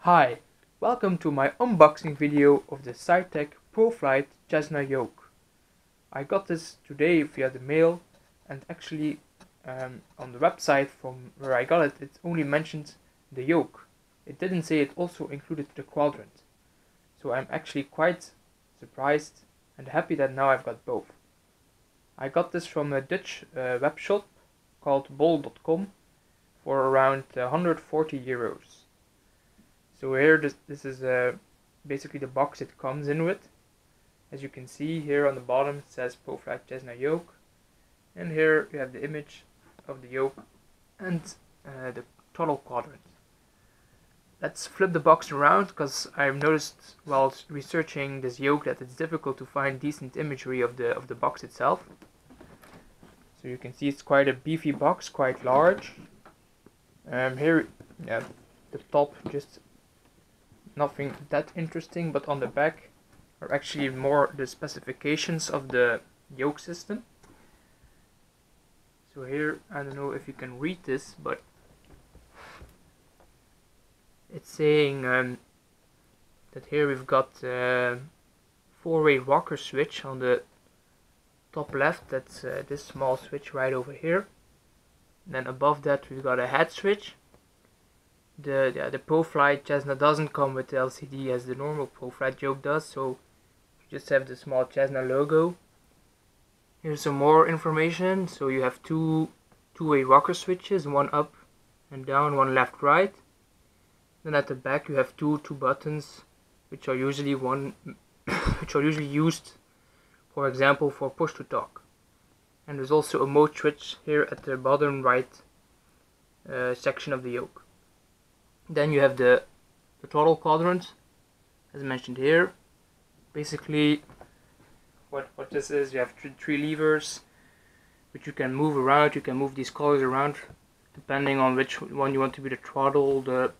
Hi, welcome to my unboxing video of the Saitek ProFlight Cessna Yoke. I got this today via the mail, and actually on the website from where I got it, it only mentioned the yoke. It didn't say it also included the quadrant. So I'm actually quite surprised and happy that now I've got both. I got this from a Dutch web shop called bol.com for around 140 euros. So here this is basically the box it comes in with. As you can see here on the bottom it says ProFlight Cessna Yoke, and here you have the image of the yoke and the throttle quadrant. Let's flip the box around, because I've noticed while researching this yoke that it's difficult to find decent imagery of the box itself. So you can see it's quite a beefy box, quite large. Here, yeah, the top just nothing that interesting, but on the back are actually more the specifications of the yoke system. So here, I don't know if you can read this, but it's saying that here we've got a 4-way rocker switch on the top left. That's this small switch right over here. And then above that we've got a head switch. The ProFlight Cessna doesn't come with the LCD as the normal ProFlight yoke does, so you just have the small Cessna logo. Here's some more information. So you have two-way rocker switches, one up and down, one left right. Then at the back you have two buttons, which are usually used, for example, for push to talk. And there's also a mode switch here at the bottom right section of the yoke. Then you have the throttle quadrant, as mentioned here. Basically, what this is, you have three levers, which you can move around. You can move these colors around depending on which one you want to be the throttle, the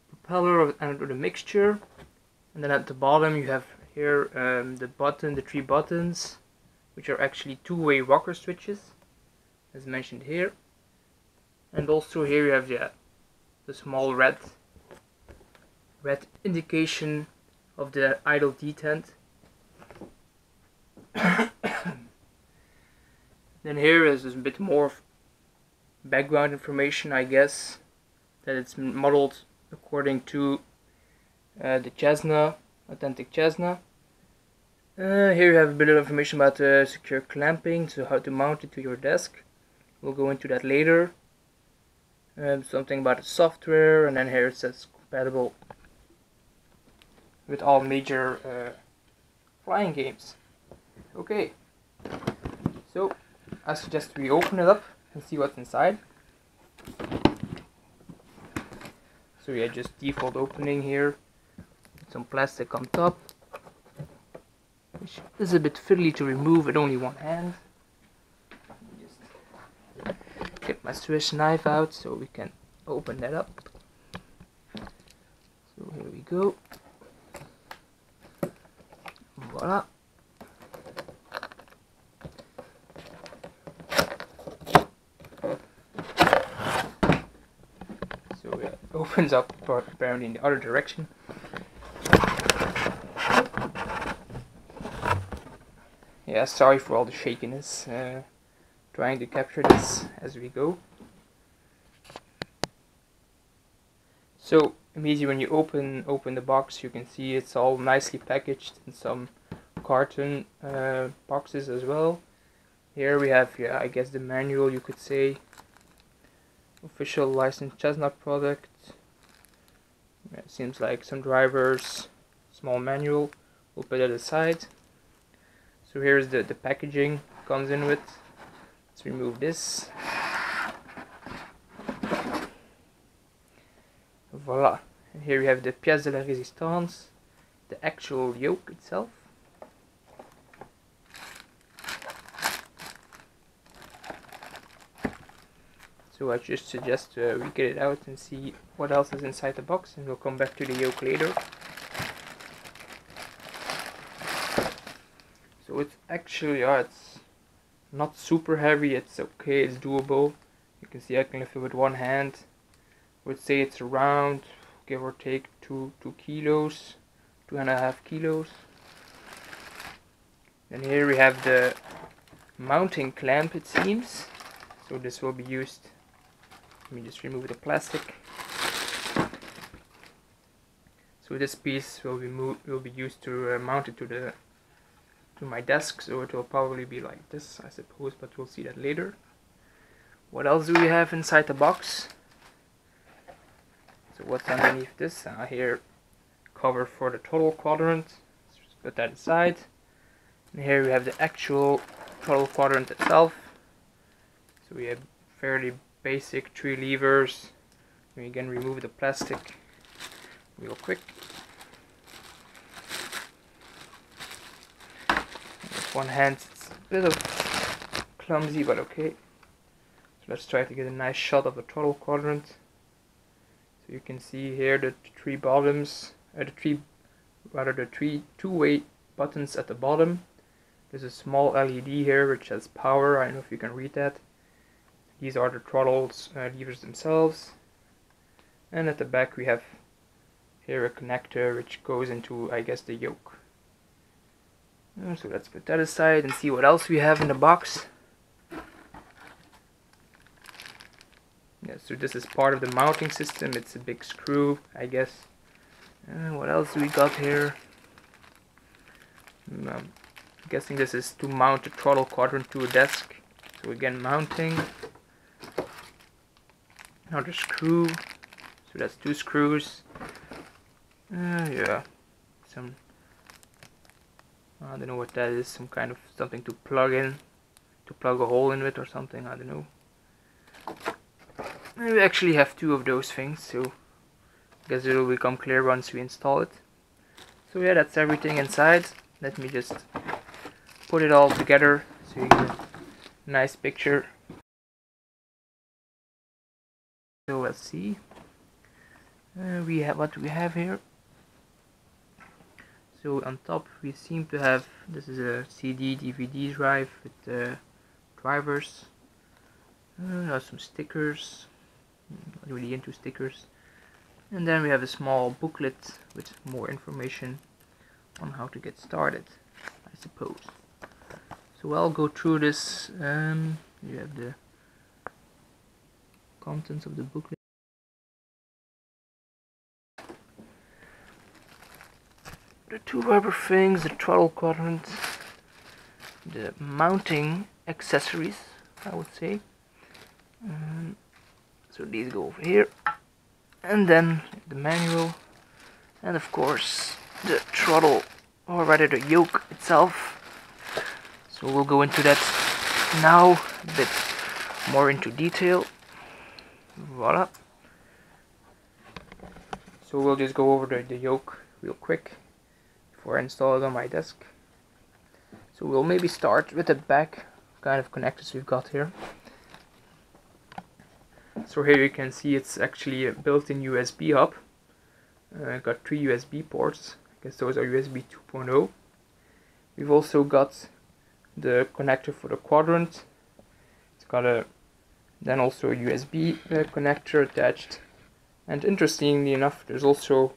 propeller, and the mixture. And then at the bottom you have here the three buttons, which are actually two-way rocker switches, as mentioned here. And also here you have the small red indication of the idle detent. Then here is a bit more background information, I guess, that it's modeled according to the Cessna, authentic Cessna. Here you have a bit of information about secure clamping, so how to mount it to your desk. We'll go into that later. Something about the software, and then here it says compatible with all major flying games. Okay, so I suggest we open it up and see what's inside. So yeah, just default opening here, some plastic on top, which is a bit fiddly to remove with only one hand. Get my Swiss knife out so we can open that up. So here we go. Voila. So it opens up apparently in the other direction. Yeah, sorry for all the shakiness. Trying to capture this as we go. So immediately when you open the box, you can see it's all nicely packaged in some carton boxes as well. Here we have, yeah, I guess the manual, you could say. Official licensed Cessna product. Yeah, it seems like some drivers, small manual. We'll put it aside. So here's the packaging it comes in with. Let's remove this. Voila. And here we have the pièce de la résistance, the actual yoke itself. So I just suggest we get it out and see what else is inside the box, and we'll come back to the yoke later. So it's actually, it's not super heavy, it's okay, it's doable. You can see I can lift it with one hand. I would say it's around, give or take 2 kilos, 2.5 kilos. And here we have the mounting clamp, it seems. So this will be used. Let me just remove the plastic. So this piece will be used to mount it to my desk. So it will probably be like this, I suppose, but we'll see that later. What else do we have inside the box? So what's underneath this? Here, cover for the throttle quadrant. Let's just put that aside. And here we have the actual throttle quadrant itself. So we have fairly basic 3 levers. We again remove the plastic real quick. With one hand it's a bit of clumsy, but okay. So let's try to get a nice shot of the throttle quadrant. So you can see here the 3 bottoms, the 3 two-way buttons at the bottom. There's a small LED here which has power. I don't know if you can read that. These are the throttles levers themselves. And at the back we have here a connector which goes into, I guess, the yoke. So let's put that aside and see what else we have in the box. Yeah, so this is part of the mounting system. It's a big screw, I guess. What else do we got here? I'm guessing this is to mount the throttle quadrant to a desk. So again, mounting. Another screw. So that's 2 screws. Yeah, some, I don't know what that is. Some kind of something to plug in, to plug a hole in it or something. I don't know. And we actually have 2 of those things, so I guess it will become clear once we install it. So yeah, that's everything inside. Let me just put it all together so you get a nice picture. So let's see. We have what we have here. So on top we seem to have, this is a CD DVD drive with drivers. Some stickers. Not really into stickers. And then we have a small booklet with more information on how to get started, I suppose. So I'll go through this. You have the contents of the booklet. The 2 rubber things, the throttle quadrant, the mounting accessories, I would say. So these go over here, and then the manual, and of course the throttle, or rather the yoke itself. So we'll go into that now, a bit more into detail. Voila. So we'll just go over the yoke real quick before I install it on my desk. So we'll maybe start with the back kind of connectors we've got here. So here you can see it's actually a built-in USB hub. Got 3 USB ports. I guess those are USB 2.0. We've also got the connector for the quadrant. It's got then also a USB connector attached. And interestingly enough, there's also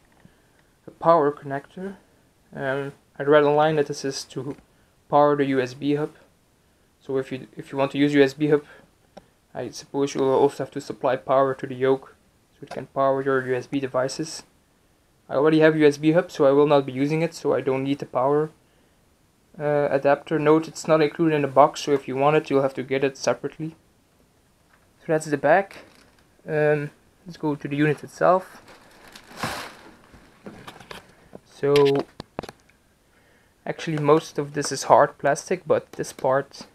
a power connector. I read online that this is to power the USB hub. So if you want to use USB hub, I suppose you will also have to supply power to the yoke, so it can power your USB devices. I already have USB hub, so I will not be using it, so I don't need the power adapter. Note, it's not included in the box, so if you want it, you'll have to get it separately. So that's the back. Let's go to the unit itself. So actually most of this is hard plastic, but this part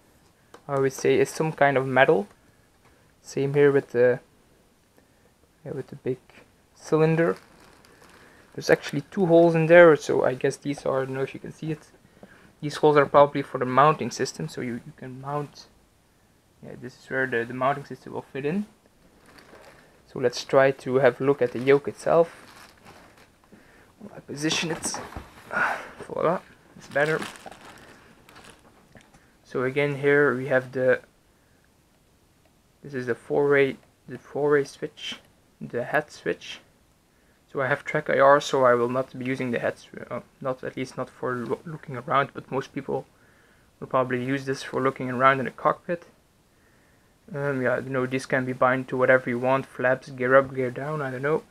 I would say is some kind of metal. Same here with the big cylinder. There's actually 2 holes in there, so I guess these are, I don't know if you can see it. These holes are probably for the mounting system, so you can mount. Yeah, this is where the mounting system will fit in. So let's try to have a look at the yoke itself. I position it. Voila, it's better. So again, here we have this is the four-way switch, the head switch. So I have track IR, so I will not be using the heads, not at least not for looking around, but most people will probably use this for looking around in the cockpit. Yeah, you know, this can be bind to whatever you want, flaps, gear up, gear down, I don't know.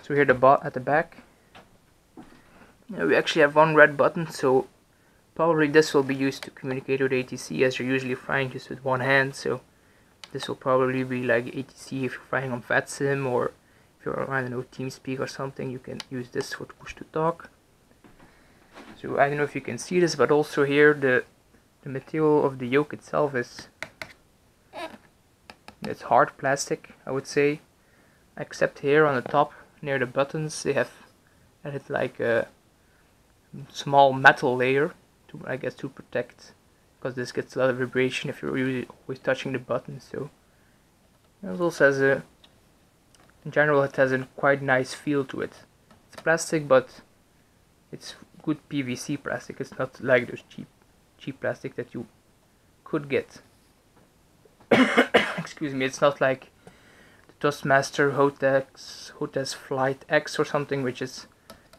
So here at the back, we actually have one red button, so probably this will be used to communicate with ATC, as you're usually flying just with one hand, so this will probably be like ATC if you're flying on VATSIM, or if you're, I don't know, TeamSpeak or something, you can use this for push to talk. So I don't know if you can see this, but also here the material of the yoke itself is, it's hard plastic, I would say, except here on the top near the buttons they have added like a small metal layer to, I guess, to protect, because this gets a lot of vibration if you're really always touching the buttons. So it also has a, in general, it has a quite nice feel to it. It's plastic, but it's good PVC plastic. It's not like those cheap plastic that you could get. Excuse me, it's not like the Toastmaster Hotes Flight X or something, which is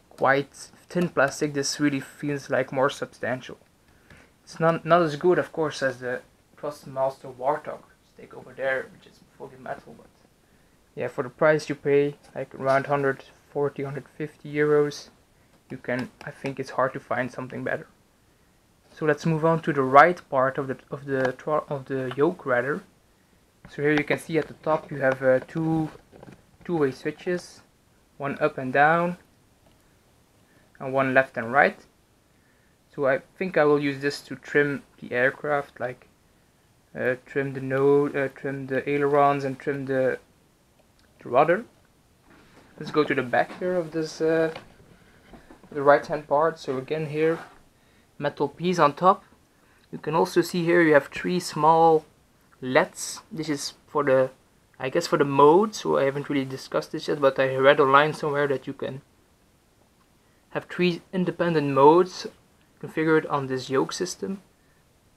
quite thin plastic. This really feels like more substantial. It's not as good, of course, as the Toastmaster Warthog stick over there, which is fully metal, but yeah, for the price you pay, like around 140, 150 euros, you can, I think it's hard to find something better. So let's move on to the right part of the yoke rather. So here you can see at the top you have two-way switches, one up and down, and one left and right. So I think I will use this to trim the aircraft, like trim the nose, trim the ailerons, and trim the rudder. Let's go to the back here of this, the right hand part. So again here, metal piece on top. You can also see here you have three small LEDs. This is for the, I guess, for the mode, so I haven't really discussed this yet, but I read online somewhere that you can have three independent modes configured on this yoke system.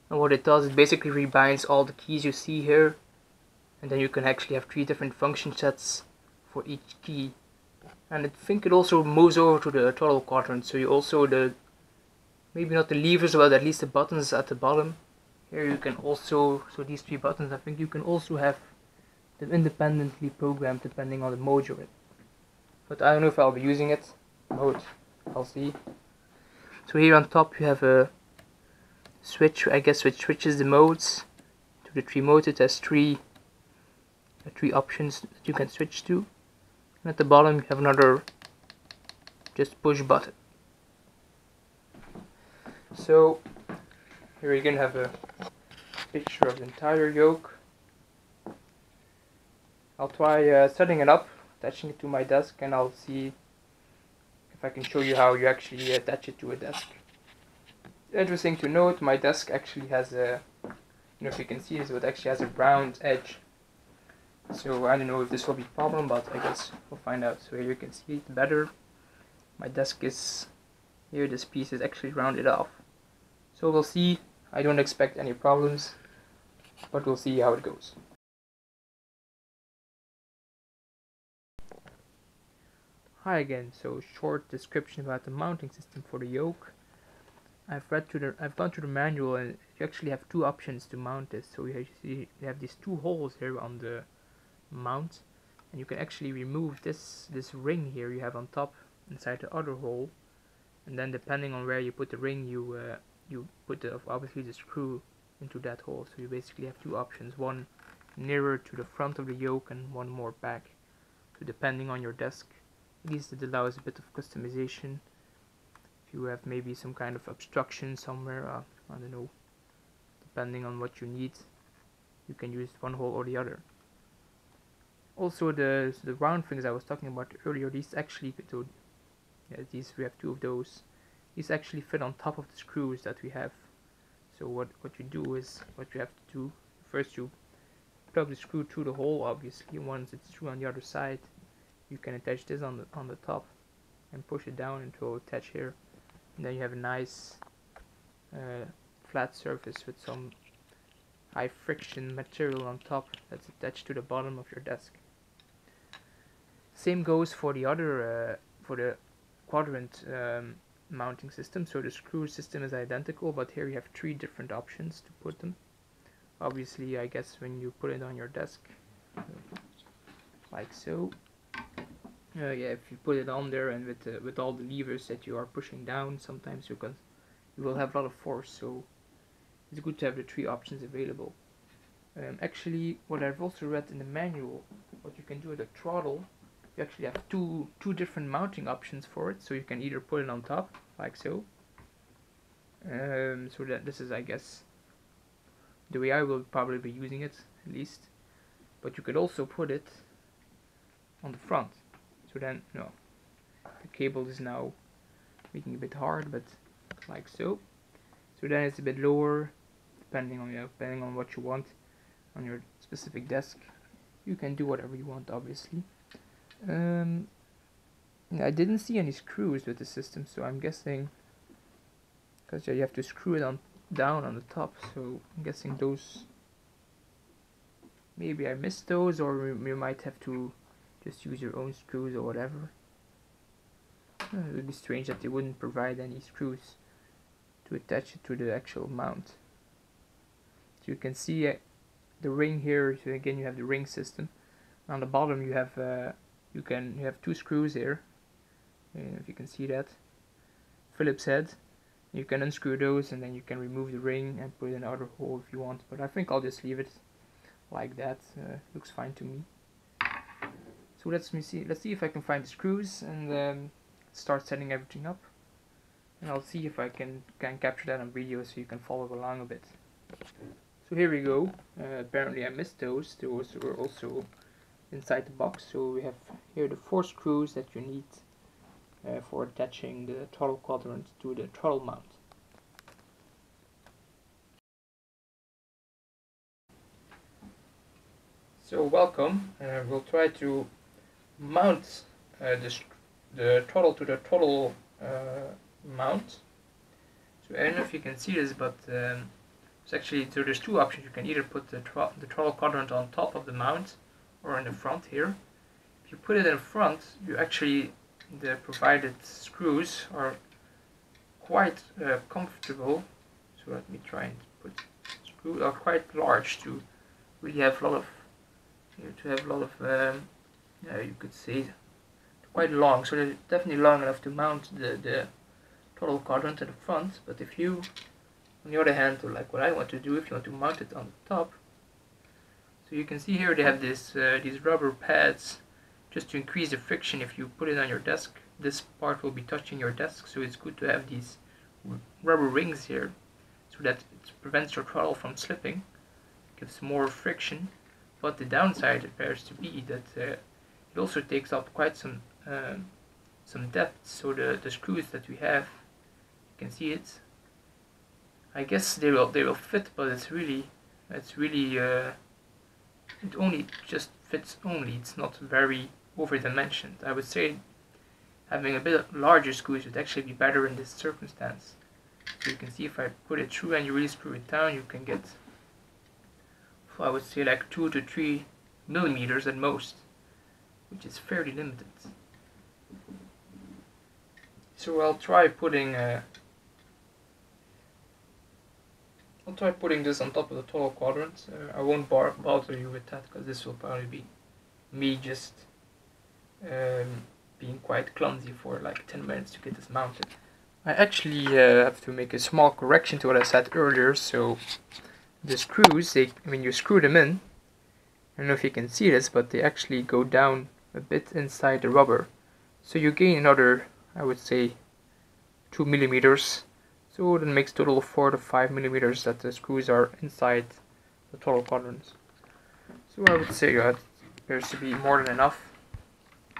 And what it does is basically rebinds all the keys you see here, and then you can actually have three different function sets for each key. And I think it also moves over to the throttle quadrant, so you also, maybe not the levers, but at least the buttons at the bottom. Here you can also, so these three buttons, I think you can also have them independently programmed depending on the mode you're in. But I don't know if I'll be using it. Mode, I'll see. So here on top you have a switch, I guess, which switches the modes to the three modes. It has three options that you can switch to. And at the bottom you have another just push button. So here you're gonna have a picture of the entire yoke. I'll try setting it up, attaching it to my desk, and I'll see if I can show you how you actually attach it to a desk. Interesting to note, my desk actually has a, you know, if you can see this, it actually has a round edge. So I don't know if this will be a problem, but I guess we'll find out. So here you can see it better. My desk is here, this piece is actually rounded off. So we'll see. I don't expect any problems, but we'll see how it goes. Hi again. So short description about the mounting system for the yoke. I've gone through the manual, and you actually have two options to mount this. So you have these two holes here on the mount, and you can actually remove this ring here you have on top inside the other hole, and then depending on where you put the ring, you put obviously the screw into that hole. So you basically have two options, one nearer to the front of the yoke and one more back. So depending on your desk, at least it allows a bit of customization. If you have maybe some kind of obstruction somewhere, I don't know, depending on what you need, you can use one hole or the other. Also the round things I was talking about earlier, these actually, we have two of those. These actually fit on top of the screws that we have. So what you do is, what you have to do, first you plug the screw through the hole, obviously. Once it's through on the other side, you can attach this on the top and push it down and it will attach here. And then you have a nice flat surface with some high friction material on top that's attached to the bottom of your desk. Same goes for the other for the quadrant mounting system. So the screw system is identical, but here you have 3 different options to put them. Obviously, I guess when you put it on your desk, like so. Yeah, if you put it on there and with all the levers that you are pushing down, sometimes you will have a lot of force. So it's good to have the 3 options available. Actually, what I've also read in the manual, what you can do with the throttle, you actually have two different mounting options for it. So you can either put it on top, like so. So that this is, I guess, the way I will probably be using it, at least. But you could also put it on the front. So then, no, the cable is now making it a bit hard, but like so. So then it's a bit lower, depending on what you want on your specific desk. You can do whatever you want, obviously. I didn't see any screws with the system, so I'm guessing, because you have to screw it down on the top, so I'm guessing those, maybe I missed those, or you might have to just use your own screws or whatever. It would be strange that they wouldn't provide any screws to attach it to the actual mount. So you can see the ring here. So again, you have the ring system. On the bottom, you have you have 2 screws here. If you can see that, Phillips head. You can unscrew those, and then you can remove the ring and put it in another hole if you want. But I think I'll just leave it like that. Looks fine to me. So let's see if I can find the screws and start setting everything up. And I'll see if I can capture that on video so you can follow along a bit. So here we go. Apparently I missed those. Those were also inside the box. So we have here the 4 screws that you need for attaching the throttle quadrant to the throttle mount. So welcome. We'll try to mount the throttle to the throttle mount. So I don't know if you can see this, but it's actually, so there's 2 options. You can either put the throttle quadrant on top of the mount or in the front here. If you put it in front, you actually, the provided screws are quite comfortable. So let me try and put, screws are quite large to really have a lot of, you could say, quite long. So they're definitely long enough to mount the throttle quadrant at the front. But if you, on the other hand, or like what I want to do, if you want to mount it on the top, so you can see here they have this these rubber pads just to increase the friction. If you put it on your desk, this part will be touching your desk, so it's good to have these rubber rings here so that it prevents your throttle from slipping, gives more friction. But the downside appears to be that it also takes up quite some depth. So the screws that we have, you can see it, I guess they will fit, but it only just fits only. It's not very over-dimensioned. I would say having a bit larger screws would actually be better in this circumstance. So you can see if I put it through and you really screw it down, you can get, I would say, like 2 to 3 millimeters at most, which is fairly limited. So I'll try putting this on top of the throttle quadrant. I won't bother you with that, because this will probably be me just being quite clumsy for like 10 minutes to get this mounted. I actually have to make a small correction to what I said earlier. So the screws, when you screw them in, I don't know if you can see this, but they actually go down a bit inside the rubber. So you gain another, I would say, 2 millimeters. So that makes a total of 4 to 5 millimeters that the screws are inside the throttle quadrant. So I would say that appears to be more than enough.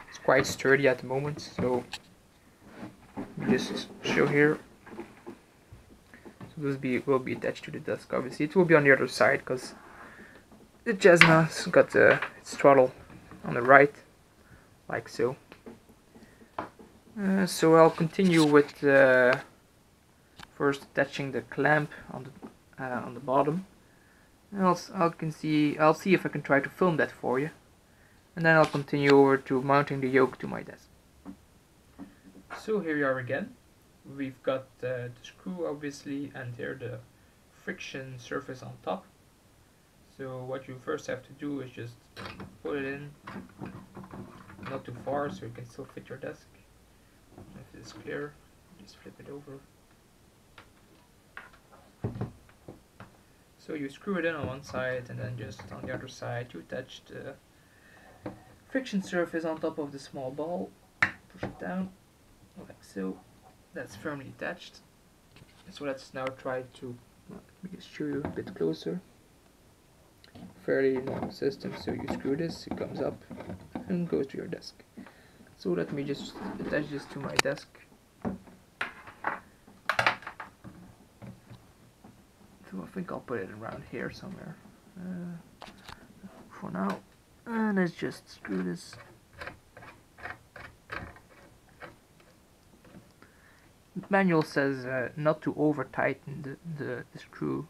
It's quite sturdy at the moment, so let me just show here. So this will be attached to the desk. Obviously it will be on the other side, because the Cessna's got its throttle on the right, like so. So I'll continue with first attaching the clamp on the bottom. And I'll see if I can try to film that for you. and then I'll continue over to mounting the yoke to my desk. So here we are again. We've got the screw obviously, and here the friction surface on top. So what you first have to do is just put it in, not too far so you can still fit your desk. If it's clear, just flip it over. So you screw it in on one side, and then just on the other side you attach the friction surface on top of the small ball. Push it down like so. That's firmly attached. So let's now try to, let me just show you a bit closer. Fairly normal system. So you screw this, it comes up and goes to your desk. So let me just attach this to my desk. So I think I'll put it around here somewhere for now. And let's just screw this. The manual says not to over tighten the screw,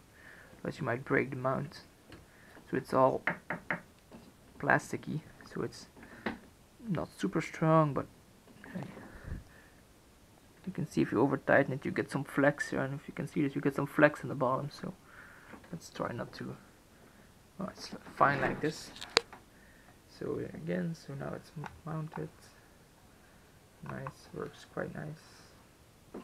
because you might break the mount. So it's all plasticky, so it's not super strong, but you can see if you over tighten it you get some flex here, and if you can see that you get some flex in the bottom. So let's try not to. Oh, it's fine like this. So again, so now it's mounted. Nice, works quite nice.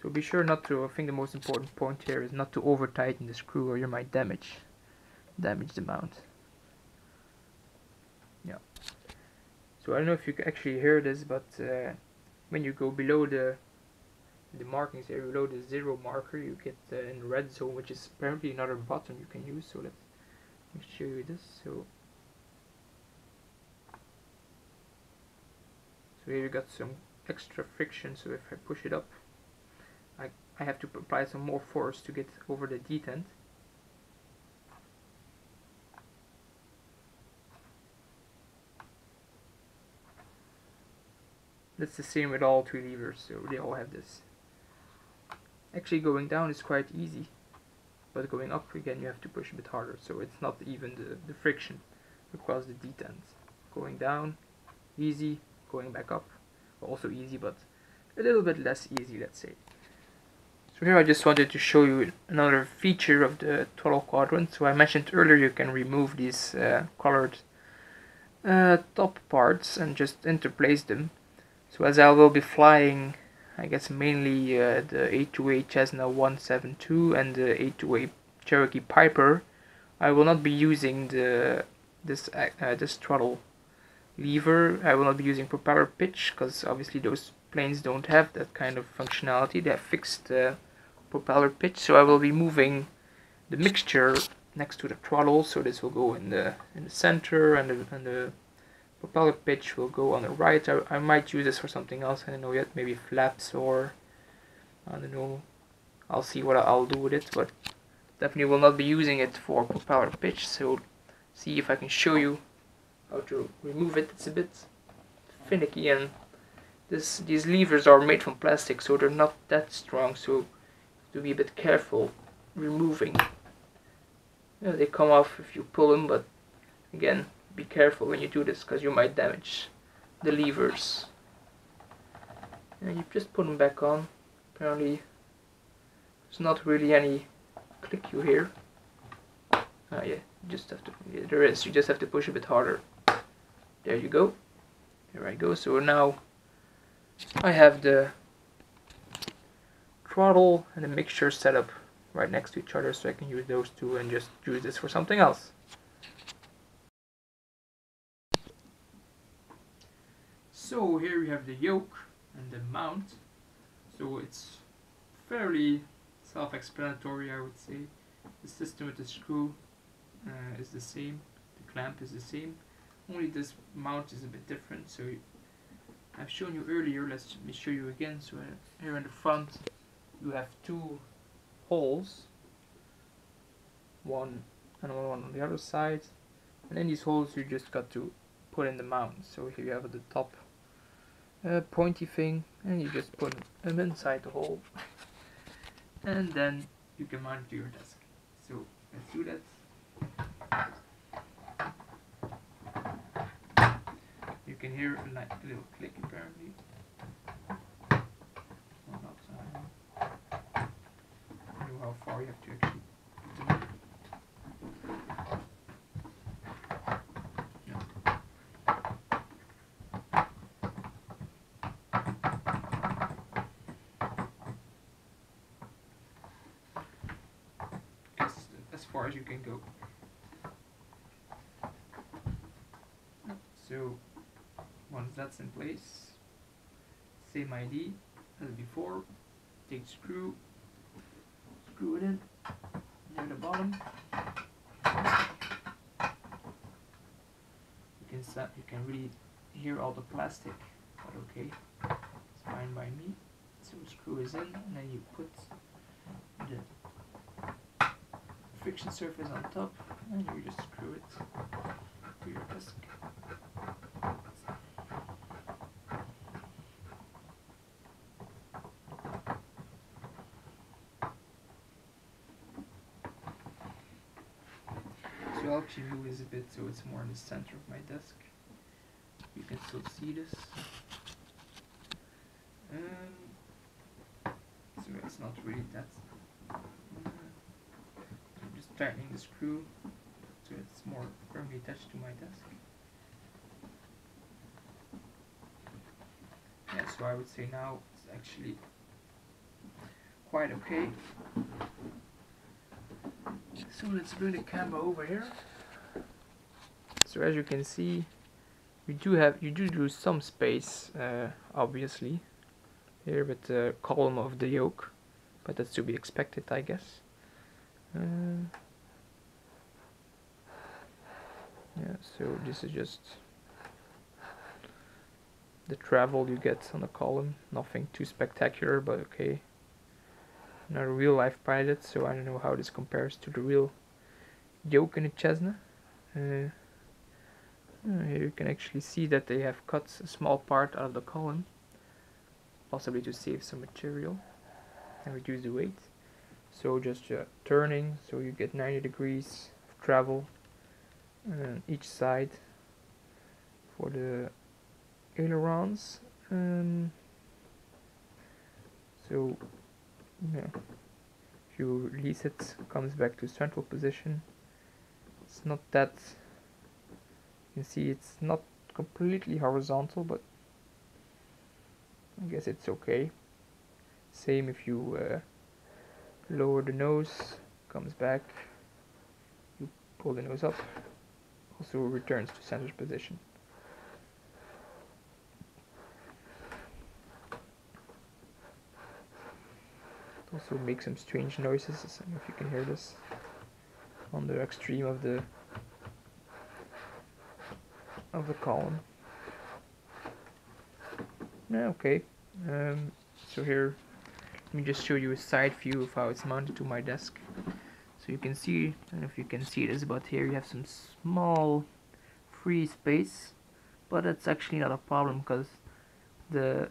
So be sure not to, I think the most important point here is not to over tighten the screw, or you might damage the mount. Yeah. So I don't know if you can actually hear this, but when you go below the markings here, below the 0 marker, you get in the red zone, which is apparently another button you can use. So let me show you this. So here you got some extra friction. So if I push it up, I have to apply some more force to get over the detent. That's the same with all 3 levers, so they all have this. Actually going down is quite easy, but going up again you have to push a bit harder, so it's not even the friction across the detent. Going down, easy. Going back up, also easy, but a little bit less easy, let's say. So here I just wanted to show you another feature of the throttle quadrant. So I mentioned earlier you can remove these colored top parts and just interplace them. So as I will be flying, I guess mainly the 828 Cessna 172 and the 828 Cherokee Piper, I will not be using this throttle lever. I will not be using propeller pitch, because obviously those planes don't have that kind of functionality. They have fixed propeller pitch, so I will be moving the mixture next to the throttle. So this will go in the center, and the propeller pitch will go on the right. I might use this for something else, I don't know yet, maybe flaps, or I don't know, I'll see what I'll do with it, but definitely will not be using it for propeller pitch. So see if I can show you how to remove it. It's a bit finicky, and these levers are made from plastic, so they're not that strong, so to be a bit careful removing. They come off if you pull them, but again, be careful when you do this, because you might damage the levers. And you just put them back on. Apparently there's not really any click you hear. Yeah, you just have to, yeah, there is, you just have to push a bit harder. There you go. Here I go. So now I have the throttle and the mixture set up right next to each other, so I can use those two and just use this for something else. So here we have the yoke and the mount. So it's fairly self-explanatory, I would say. The system with the screw is the same, the clamp is the same, only this mount is a bit different. So I've shown you earlier, let me show you again. So here in the front you have 2 holes, one and one on the other side, and in these holes you just got to put in the mount. So here you have the top pointy thing, and you just put them inside the hole and then you can mount it to your desk. So let's do that. hear a little click apparently. Or not, I don't know how far you have to actually put them in. As far as you can go. So once that's in place, same ID as before. Take screw it in near the bottom. You can really hear all the plastic, but okay, it's fine by me. So screw is in, and then you put the friction surface on top, and you just screw it to your desk. So I'll actually move this a bit so it's more in the center of my desk. You can still see this. So it's not really that. I'm just tightening the screw so it's more firmly attached to my desk. Yeah, so I would say now it's actually quite okay. So let's bring the camera over here. So as you can see, you do lose some space, obviously, here with the column of the yoke, but that's to be expected, I guess. Yeah, so this is just the travel you get on the column. Nothing too spectacular, but okay. I'm not a real life pilot, so I don't know how this compares to the real yoke in a Cessna. Here you can actually see that they have cut a small part out of the column, possibly to save some material and reduce the weight. So just turning, so you get 90 degrees of travel on each side for the ailerons. So yeah, if you release it, it comes back to central position. It's not that, you can see it's not completely horizontal, but I guess it's okay. Same if you lower the nose, comes back, you pull the nose up, also returns to center position. It also makes some strange noises. I don't know if you can hear this on the extreme of the column. Yeah, okay. So here, let me just show you a side view of how it's mounted to my desk. So you can see, I don't know if you can see this, but here you have some small free space, but that's actually not a problem because the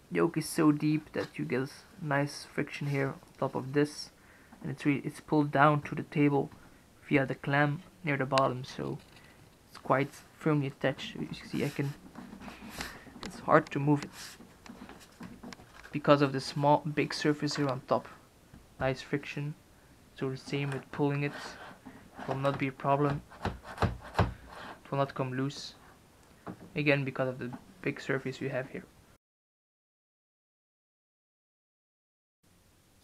yoke is so deep that you get nice friction here on top of this, and it's pulled down to the table via the clamp near the bottom, so it's quite firmly attached. You see, it's hard to move it because of the big surface here on top. Nice friction. So the same with pulling it. It will not be a problem. It will not come loose. Again, because of the big surface you have here.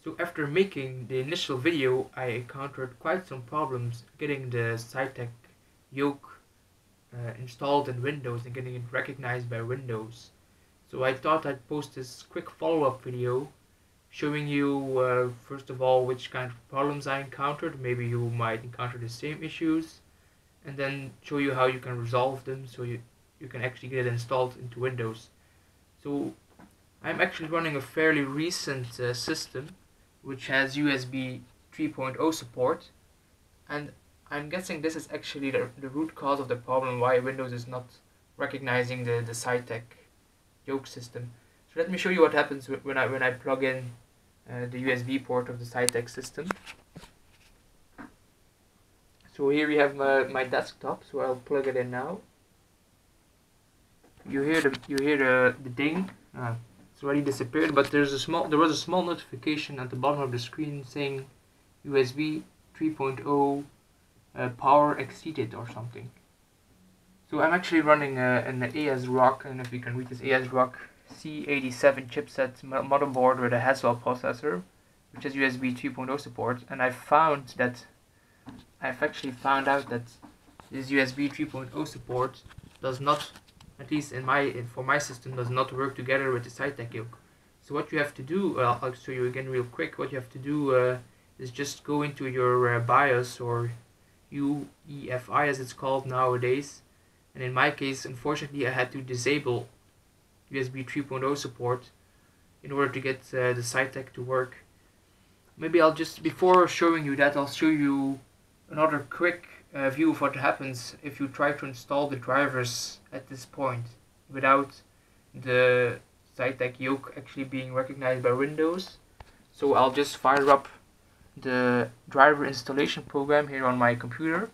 So after making the initial video, I encountered quite some problems getting the Saitek yoke installed in Windows and getting it recognized by Windows. So I thought I'd post this quick follow-up video showing you first of all which kind of problems I encountered. Maybe you might encounter the same issues, and then show you how you can resolve them so you can actually get it installed into Windows. So I'm actually running a fairly recent system which has USB 3.0 support, and I'm guessing this is actually the root cause of the problem why Windows is not recognizing the Saitek yoke system. So let me show you what happens when I plug in the USB port of the Saitek system. So here we have my desktop, so I'll plug it in now. you hear the ding. It's already disappeared, but there was a small notification at the bottom of the screen saying USB 3.0 power exceeded or something. So I'm actually running an ASRock, and if you can read this, ASRock Z87 chipset motherboard with a Haswell processor, which has USB 3.0 support, and I've actually found out that this USB 3.0 support does not, at least for my system, does not work together with the Saitek Yoke. So what you have to do, I'll show you again real quick. What you have to do is just go into your BIOS, or UEFI as it's called nowadays. And in my case, unfortunately, I had to disable USB 3.0 support in order to get the Saitek to work. Maybe I'll just, before showing you that, I'll show you another quick view of what happens if you try to install the drivers at this point without the Saitek Yoke actually being recognized by Windows. So I'll just fire up the driver installation program here on my computer.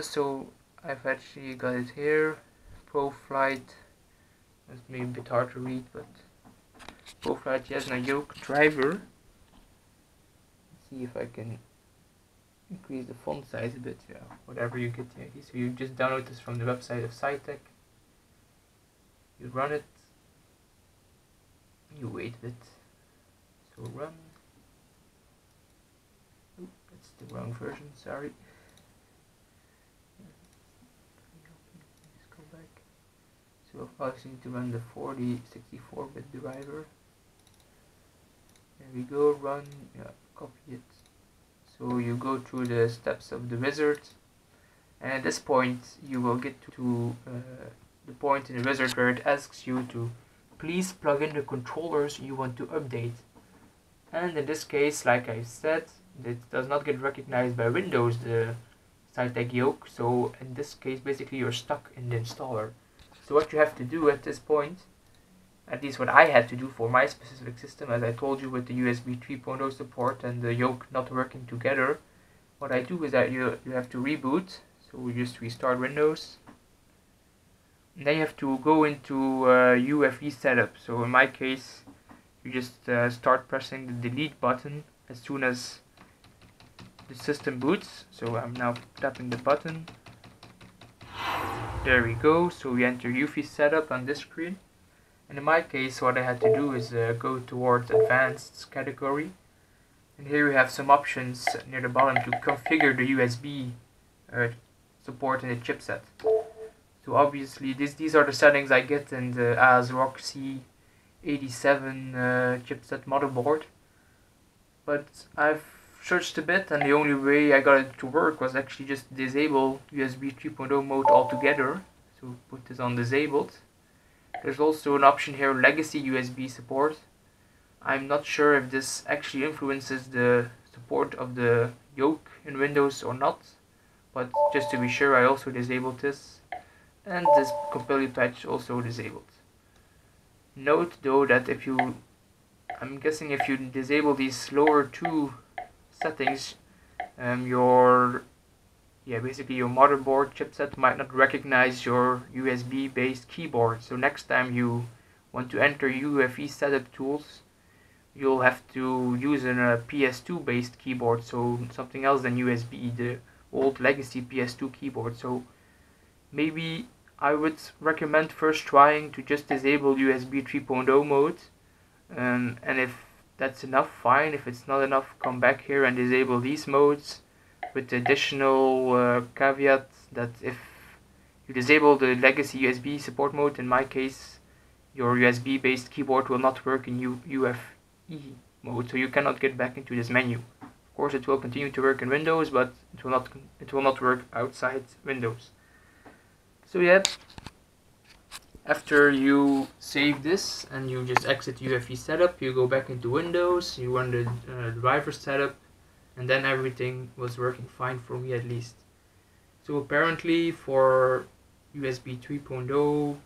So I've actually got it here, ProFlight. It's maybe a bit hard to read, but ProFlight Cessna Yoke driver. Let's see if I can increase the font size a bit, yeah, whatever you get here. So you just download this from the website of Saitek. You run it. You wait a bit. So run. Oop, that's the wrong version, sorry. Let's go back. So obviously need to run the 4064-bit driver. There we go, run, yeah, copy it. So you go through the steps of the wizard, and at this point you will get to the point in the wizard where it asks you to please plug in the controllers you want to update. And in this case, like I said, it does not get recognized by Windows, the Saitek Yoke, so in this case basically you're stuck in the installer. So what you have to do at this point, at least what I had to do for my specific system, as I told you with the USB 3.0 support and the Yoke not working together, what I do is that you have to reboot. So we just restart Windows. And then you have to go into UEFI setup. So in my case, you just start pressing the delete button as soon as the system boots. So I'm now tapping the button. There we go. So we enter UEFI setup on this screen. And in my case, what I had to do is go towards advanced category. And here we have some options near the bottom to configure the USB support in the chipset. So obviously these are the settings I get in the ASRock Z87 chipset motherboard. But I've searched a bit, and the only way I got it to work was actually just disable USB 3.0 mode altogether. So put this on disabled. There's also an option here, legacy USB support. I'm not sure if this actually influences the support of the Yoke in Windows or not, but just to be sure I also disabled this, and this completely patch also disabled. Note though that I'm guessing if you disable these lower two settings, basically your motherboard chipset might not recognize your USB based keyboard. So next time you want to enter UEFI setup tools, you'll have to use a PS2 based keyboard, so something else than USB, the old legacy PS2 keyboard. So maybe I would recommend first trying to just disable USB 3.0 mode, and if that's enough, fine. If it's not enough, come back here and disable these modes, with the additional caveat that if you disable the legacy USB support mode, in my case your USB based keyboard will not work in UEFI mode, so you cannot get back into this menu. Of course it will continue to work in Windows, but it will not work outside Windows. So yeah, after you save this and you just exit UEFI setup, you go back into Windows, you run the driver setup, and then everything was working fine for me at least. So apparently for USB 3.0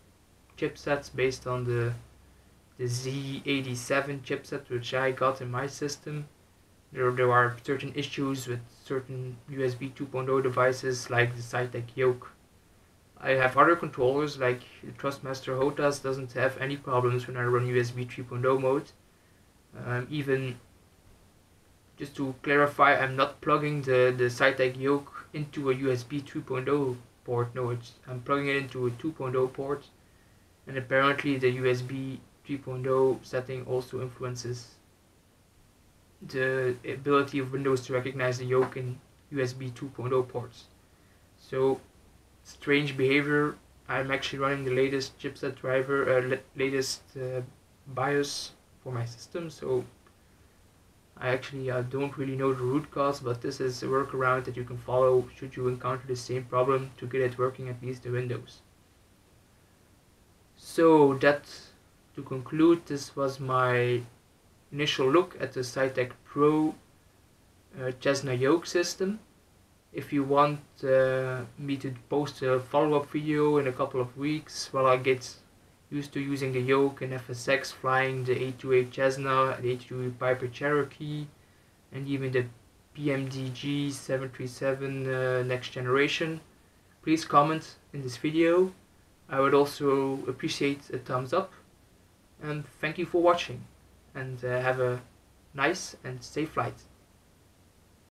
chipsets based on the Z87 chipset which I got in my system, there are certain issues with certain USB 2.0 devices like the Saitek Yoke. I have other controllers like the Trustmaster HOTAS doesn't have any problems when I run USB 3.0 mode. Even just to clarify, I'm not plugging the Saitek Yoke into a USB 2.0 port. No, I'm plugging it into a 2.0 port, and apparently the USB 3.0 setting also influences the ability of Windows to recognize the yoke in USB 2.0 ports. So, strange behavior. I'm actually running the latest chipset driver, latest BIOS for my system, so I actually don't really know the root cause, but this is a workaround that you can follow should you encounter the same problem to get it working at least in Windows. So that, to conclude, this was my initial look at the Saitek Pro Cessna Yoke system. If you want me to post a follow-up video in a couple of weeks while I get used to using the yoke in FSX, flying the 828 Cessna, the 828 Piper Cherokee, and even the PMDG 737 next generation, please comment in this video. I would also appreciate a thumbs up, and thank you for watching, and have a nice and safe flight.